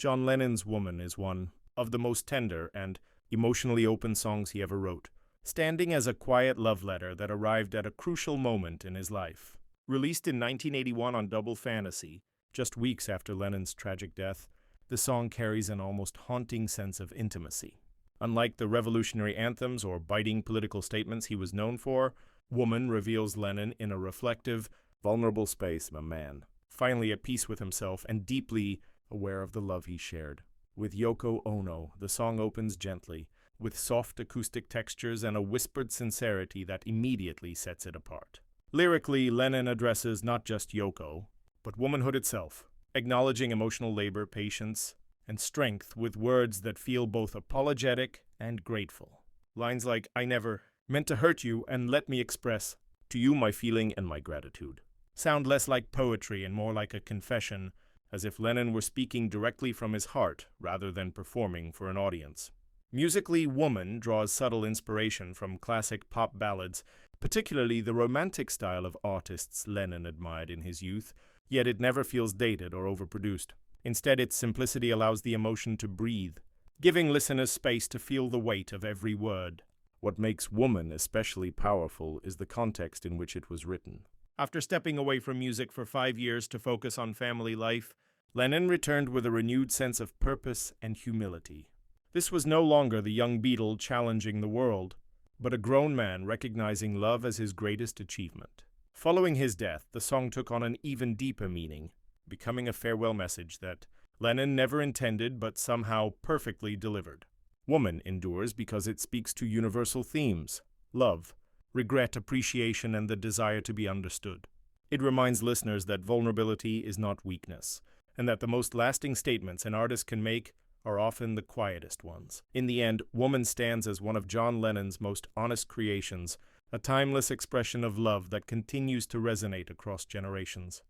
John Lennon's Woman is one of the most tender and emotionally open songs he ever wrote, standing as a quiet love letter that arrived at a crucial moment in his life. Released in 1981 on Double Fantasy, just weeks after Lennon's tragic death, the song carries an almost haunting sense of intimacy. Unlike the revolutionary anthems or biting political statements he was known for, Woman reveals Lennon in a reflective, vulnerable space of a man, finally at peace with himself and deeply aware of the love he shared. With Yoko Ono, the song opens gently, with soft acoustic textures and a whispered sincerity that immediately sets it apart. Lyrically, Lennon addresses not just Yoko, but womanhood itself, acknowledging emotional labor, patience, and strength with words that feel both apologetic and grateful. Lines like, "I never meant to hurt you, and let me express to you my feeling and my gratitude," sound less like poetry and more like a confession, as if Lennon were speaking directly from his heart rather than performing for an audience. Musically, Woman draws subtle inspiration from classic pop ballads, particularly the romantic style of artists Lennon admired in his youth, yet it never feels dated or overproduced. Instead, its simplicity allows the emotion to breathe, giving listeners space to feel the weight of every word. What makes Woman especially powerful is the context in which it was written. After stepping away from music for 5 years to focus on family life, Lennon returned with a renewed sense of purpose and humility. This was no longer the young Beatle challenging the world, but a grown man recognizing love as his greatest achievement. Following his death, the song took on an even deeper meaning, becoming a farewell message that Lennon never intended but somehow perfectly delivered. Woman endures because it speaks to universal themes: love, regret, appreciation, and the desire to be understood. It reminds listeners that vulnerability is not weakness, and that the most lasting statements an artist can make are often the quietest ones. In the end, Woman stands as one of John Lennon's most honest creations, a timeless expression of love that continues to resonate across generations.